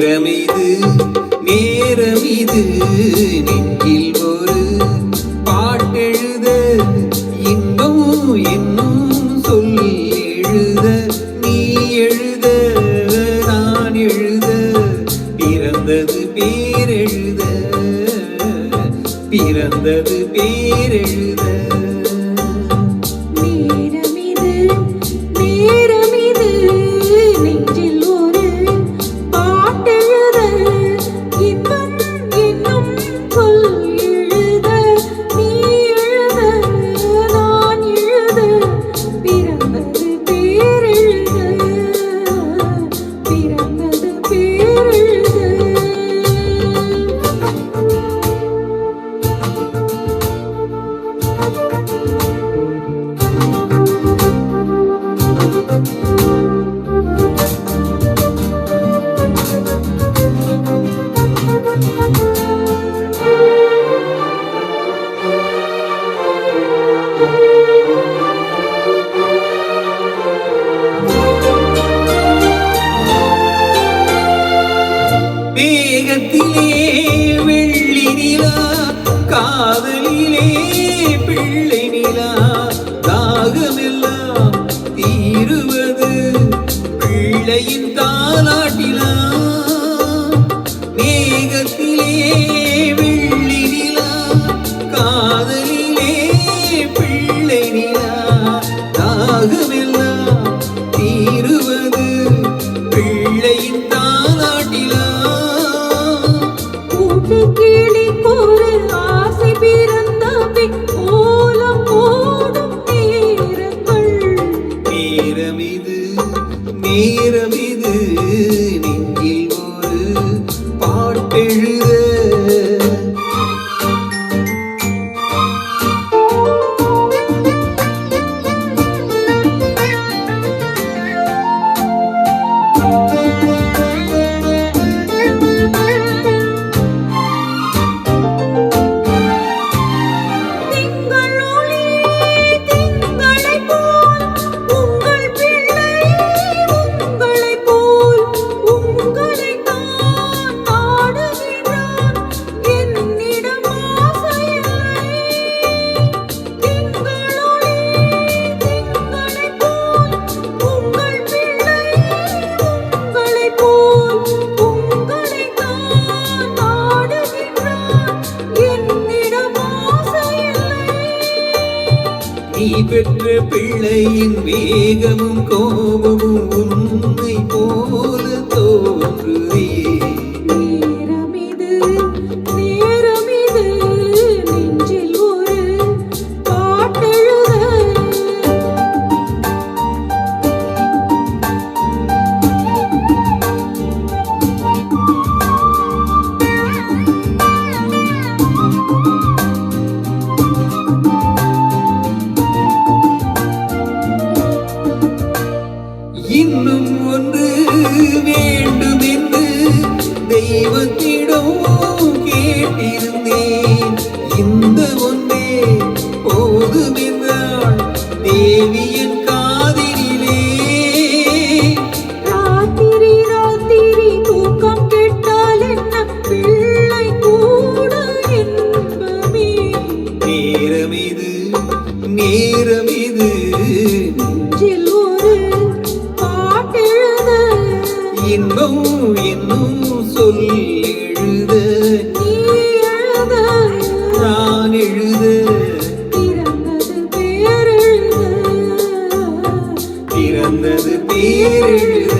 நேரமிது நேரமிது நெஞ்சில் ஒரு பாட்டெழுத இன்பம் என்னும் சொல் எழுத நீ எழுத நான் எழுத பிறந்தது பேரெழுத பிறந்தது பேரெழுத மேகத்திலே வெள்ளி நிலா காதலிலே பிள்ளை நிலா தாகமெல்லாம் தீருவது பிள்ளையின் தாலாட்டிலா மேகத்திலே வெள்ளி நிலா காதலிலே பிள்ளை நிலா தாகமெல்லாம் தீருவது பிள்ளையின் தாலாட்டிலா கிளி ஒரு ஆசை பிறந்தவை ஓலம் ஓடும் நேரங்கள் நேரமிது நேரமிது நெஞ்சில் ஒரு பாட்டெழுத நீ பெற்ற பிள்ளையின் வேகமும் கோபமும் உன்னை போல தோன்றுதே நேரமிது நேரமிது நெஞ்சில் ஒரு பாட்டெழுத இன்னும் ஒன்று வேண்டும் என்று தெய்வத்திடம் கேட்டிருந்தேன் இந்த ஒன்றே போதும் என்றாள் தேவியின் காதிலே ராத்திரி ராத்திரி தூக்கம் கெட்டால் என்ன பிள்ளை கூட என்பமே நேரமிது நேரமிது நெஞ்சில் ஒரு பாட்டெழுத இன்பம் என்னும் சொல் எழுத நீ எழுத நான் எழுத பிறந்தது பேரெழுத பிறந்தது பேரெழுத